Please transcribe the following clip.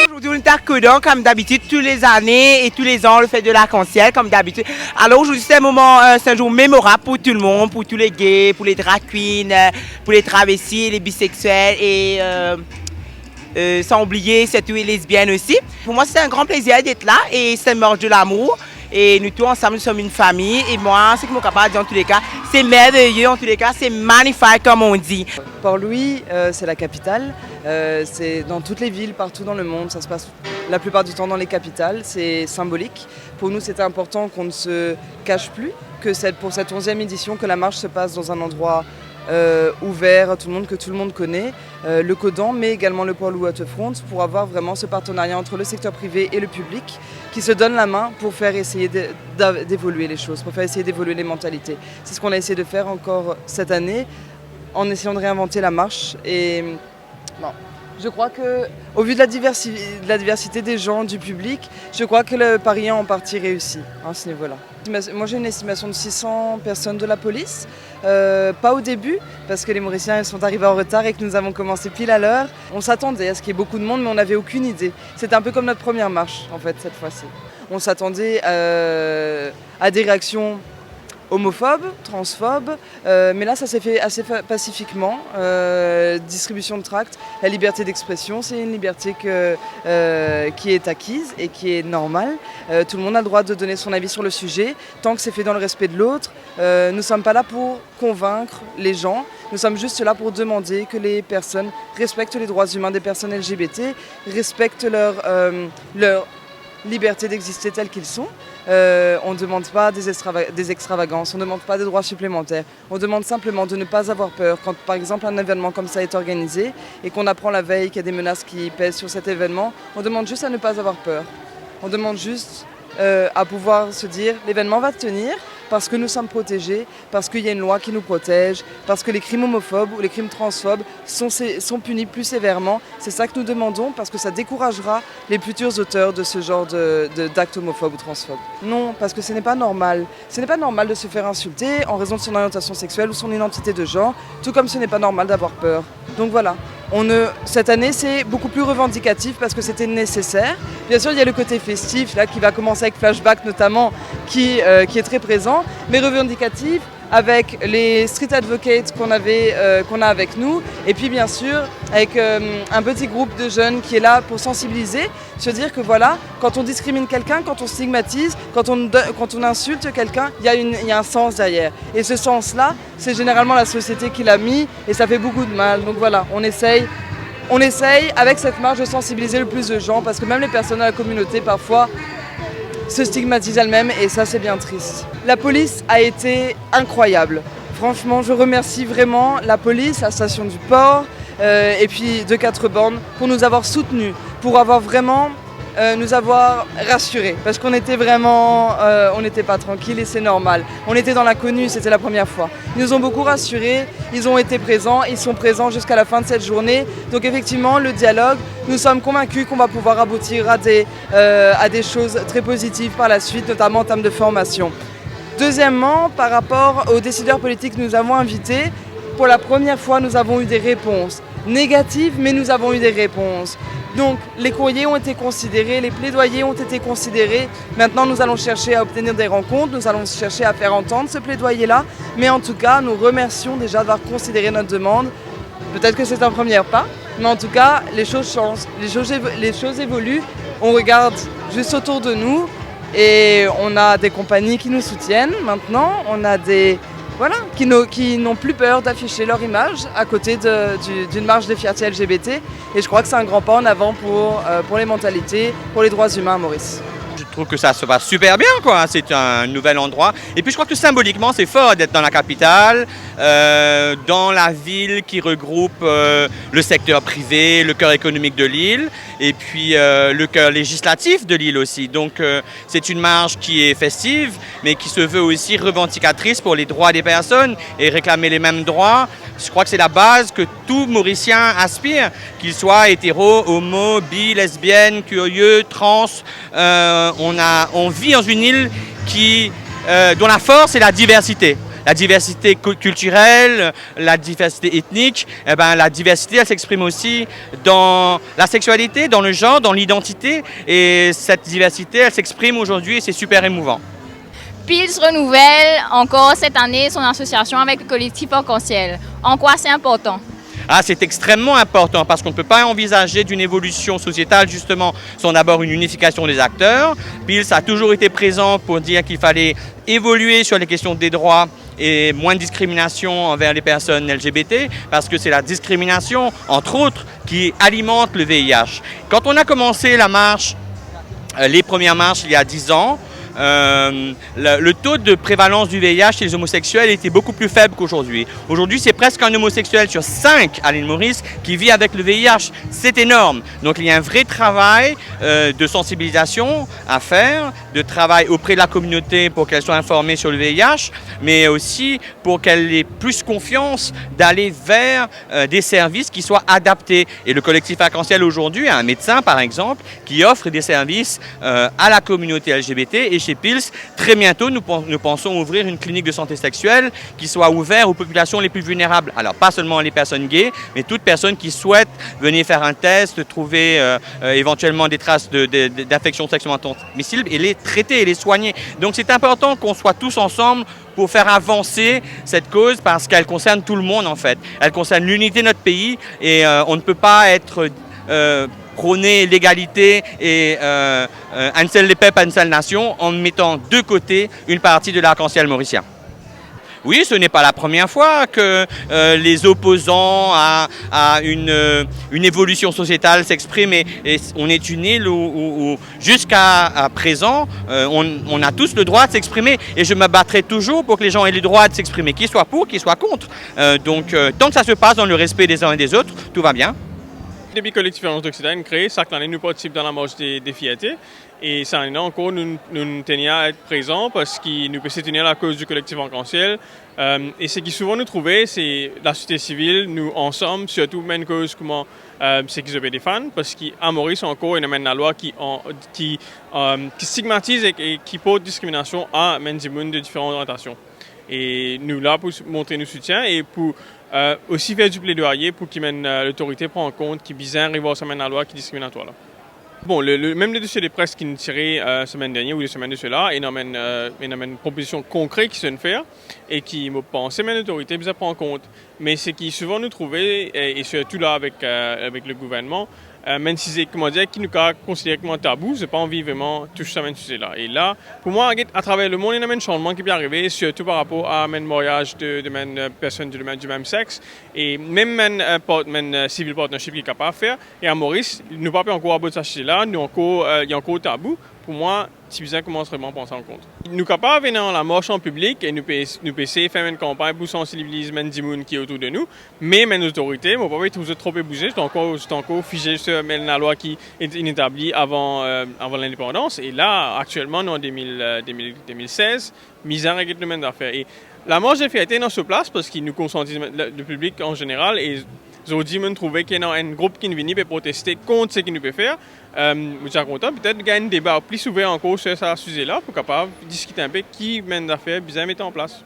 Aujourd'hui, on est à Codon, comme d'habitude, tous les années et tous les ans, le fait de l'arc-en-ciel, comme d'habitude. Alors aujourd'hui, c'est un moment, c'est un jour mémorable pour tout le monde, pour tous les gays, pour les drag queens, pour les travestis, les bisexuels et sans oublier, surtout les lesbiennes aussi. Pour moi, c'est un grand plaisir d'être là et c'est mort de l'amour. Et nous tous ensemble, nous sommes une famille. Et moi, ce que je suis capable de dire en tous les cas, c'est merveilleux en tous les cas, c'est magnifique comme on dit. Port-Louis, c'est la capitale. C'est dans toutes les villes, partout dans le monde. Ça se passe la plupart du temps dans les capitales. C'est symbolique. Pour nous, c'était important qu'on ne se cache plus, que pour cette 11e édition, que la marche se passe dans un endroit ouvert à tout le monde, que tout le monde connaît, le Codan, mais également le Port-Louis Waterfront, pour avoir vraiment ce partenariat entre le secteur privé et le public qui se donne la main pour faire essayer d'évoluer les choses, pour faire essayer d'évoluer les mentalités. C'est ce qu'on a essayé de faire encore cette année en essayant de réinventer la marche. Et bon, je crois qu'au vu de la diversité des gens, du public, je crois que le pari a en partie réussi à ce niveau-là. Moi j'ai une estimation de 600 personnes de la police, pas au début parce que les Mauriciens sont arrivés en retard et que nous avons commencé pile à l'heure. On s'attendait à ce qu'il y ait beaucoup de monde mais on n'avait aucune idée. C'était un peu comme notre première marche en fait cette fois-ci. On s'attendait à des réactions homophobes, transphobes, mais là ça s'est fait assez pacifiquement. Distribution de tracts, la liberté d'expression, c'est une liberté qui est acquise et qui est normale. Tout le monde a le droit de donner son avis sur le sujet, tant que c'est fait dans le respect de l'autre. Nous ne sommes pas là pour convaincre les gens, nous sommes juste là pour demander que les personnes respectent les droits humains des personnes LGBT, respectent leur liberté d'exister tels qu'ils sont. On ne demande pas des extravagances, on ne demande pas des droits supplémentaires. On demande simplement de ne pas avoir peur quand par exemple un événement comme ça est organisé et qu'on apprend la veille qu'il y a des menaces qui pèsent sur cet événement. On demande juste à ne pas avoir peur. On demande juste à pouvoir se dire l'événement va tenir parce que nous sommes protégés, parce qu'il y a une loi qui nous protège, parce que les crimes homophobes ou les crimes transphobes sont punis plus sévèrement. C'est ça que nous demandons parce que ça découragera les futurs auteurs de ce genre d'actes homophobes ou transphobes. Non, parce que ce n'est pas normal. Ce n'est pas normal de se faire insulter en raison de son orientation sexuelle ou son identité de genre, tout comme ce n'est pas normal d'avoir peur. Donc voilà. Cette année, c'est beaucoup plus revendicatif parce que c'était nécessaire. Bien sûr, il y a le côté festif là, qui va commencer avec Flashback notamment, qui est très présent, mais revendicatif avec les street advocates qu'on a avec nous, et puis bien sûr avec un petit groupe de jeunes qui est là pour sensibiliser, se dire que voilà, quand on discrimine quelqu'un, quand on stigmatise, quand on insulte quelqu'un, il y a un sens derrière. Et ce sens-là, c'est généralement la société qui l'a mis, et ça fait beaucoup de mal. Donc voilà, on essaye avec cette marche de sensibiliser le plus de gens, parce que même les personnes de la communauté parfois se stigmatisent elles-mêmes et ça c'est bien triste. La police a été incroyable. Franchement, je remercie vraiment la police, la station du port et puis de Quatre Bornes pour nous avoir soutenus, pour avoir vraiment nous avoir rassurés parce qu'on était vraiment, on n'était pas tranquille et c'est normal. On était dans l'inconnu, c'était la première fois. Ils nous ont beaucoup rassurés, ils ont été présents, ils sont présents jusqu'à la fin de cette journée. Donc effectivement, le dialogue, nous sommes convaincus qu'on va pouvoir aboutir à des choses très positives par la suite, notamment en termes de formation. Deuxièmement, par rapport aux décideurs politiques que nous avons invités, pour la première fois, nous avons eu des réponses négatives, mais nous avons eu des réponses. Donc les courriers ont été considérés, les plaidoyers ont été considérés. Maintenant, nous allons chercher à obtenir des rencontres, nous allons chercher à faire entendre ce plaidoyer-là. Mais en tout cas, nous remercions déjà d'avoir considéré notre demande. Peut-être que c'est un premier pas, mais en tout cas, les choses changent, les choses évoluent. On regarde juste autour de nous et on a des compagnies qui nous soutiennent maintenant. On a qui n'ont plus peur d'afficher leur image à côté d'une marche de fierté LGBT. Et je crois que c'est un grand pas en avant pour les mentalités, pour les droits humains à Maurice. Je trouve que ça se passe super bien, quoi. C'est un nouvel endroit. Et puis je crois que symboliquement, c'est fort d'être dans la capitale, dans la ville qui regroupe le secteur privé, le cœur économique de l'île, et puis le cœur législatif de l'île aussi. Donc c'est une marche qui est festive, mais qui se veut aussi revendicatrice pour les droits des personnes et réclamer les mêmes droits. Je crois que c'est la base que tout Mauricien aspire, qu'il soit hétéro, homo, bi, lesbienne, curieux, trans. On vit dans une île dont la force est la diversité. la diversité culturelle, la diversité ethnique, eh ben, la diversité, elle s'exprime aussi dans la sexualité, dans le genre, dans l'identité. Et cette diversité, elle s'exprime aujourd'hui et c'est super émouvant. Pils renouvelle encore cette année son association avec le collectif Arc-en-Ciel. En quoi c'est important? C'est extrêmement important parce qu'on ne peut pas envisager d'une évolution sociétale justement sans d'abord une unification des acteurs. Pils a toujours été présent pour dire qu'il fallait évoluer sur les questions des droits et moins de discrimination envers les personnes LGBT parce que c'est la discrimination, entre autres, qui alimente le VIH. Quand on a commencé la marche, les premières marches il y a 10 ans, le taux de prévalence du VIH chez les homosexuels était beaucoup plus faible qu'aujourd'hui. Aujourd'hui, c'est presque un homosexuel sur 5 à l'île Maurice qui vit avec le VIH. C'est énorme. Donc, il y a un vrai travail de sensibilisation à faire, de travail auprès de la communauté pour qu'elle soit informée sur le VIH, mais aussi pour qu'elle ait plus confiance d'aller vers des services qui soient adaptés. Et le collectif Arc-en-Ciel aujourd'hui a un médecin, par exemple, qui offre des services à la communauté LGBT. Et chez Pils, très bientôt, nous pensons ouvrir une clinique de santé sexuelle qui soit ouverte aux populations les plus vulnérables. Alors, pas seulement les personnes gays, mais toute personne qui souhaite venir faire un test, trouver éventuellement des traces d'infections sexuellement transmissibles et les traiter et les soigner. Donc, c'est important qu'on soit tous ensemble pour faire avancer cette cause parce qu'elle concerne tout le monde, en fait. Elle concerne l'unité de notre pays et on ne peut pas être prôner l'égalité et un seul peuple, une seule nation en mettant de côté une partie de l'arc-en-ciel mauricien. Oui, ce n'est pas la première fois que les opposants à une évolution sociétale s'expriment et on est une île où jusqu'à présent, on a tous le droit de s'exprimer et je me battrai toujours pour que les gens aient le droit de s'exprimer, qu'ils soient pour, qu'ils soient contre. Donc, tant que ça se passe dans le respect des uns et des autres, tout va bien. Depuis que le collectif d'Occident est créé, chaque année nous participons dans la marche des fiertés. Et cette année encore, nous tenions à être présents parce que nous pouvons soutenir la cause du collectif Arc-en-Ciel. Et ce qui souvent nous trouvait, c'est la société civile, nous ensemble, surtout même cause comment c'est qu'ils ont des fans, parce qu'à Maurice encore, il y a une loi qui stigmatise et qui porte discrimination à des gens de différentes orientations. Et nous là pour montrer nos soutiens et pour aussi faire du plaidoyer pour que l'autorité prenne en compte qu'il est bizarre de voir la loi qui est discriminatoire. Là. Bon, même le dossier des presse qui nous tiré la semaine dernière ou les semaines de cela, il y a une proposition concrète qui se fait et qui me pense que l'autorité bien prend en compte. Mais ce qui souvent nous trouvait, et surtout là avec le gouvernement, même si c'est comment dire, qui nous considère comme un tabou, c'est pas envie vraiment toucher ce sujet-là. Et là, pour moi, à travers le monde, il y a un changement qui peut arriver, surtout par rapport à un mariage de personnes du même sexe, et même un civil partnership qui est capable de faire. Et à Maurice, nous ne pouvons pas encore aborder ce sujet-là, il y a encore tabou. Pour moi, c'est bizarre comment vraiment à penser en compte. Nous sommes capables de venir à la marche en public et nous pouvons essayer de faire une campagne pour sensibiliser les gens qui sont autour de nous. Mais les autorités, moi, pas être trop bougé, je suis encore figé sur la loi qui est établie avant l'indépendance. Et là, actuellement, nous en 2016, misère avec le domaine d'affaires. Et la marche des fiertés est dans ce place parce qu'ils nous conscientisent le public en général. Et aujourd'hui, nous trouvons qu'il y a un groupe qui vient pour protester contre ce qu'il nous peut faire. Je suis content peut-être de gagner un débat plus ouvert encore sur ce sujet-là pour capable discuter un peu qui mène d'affaires bien mettre en place.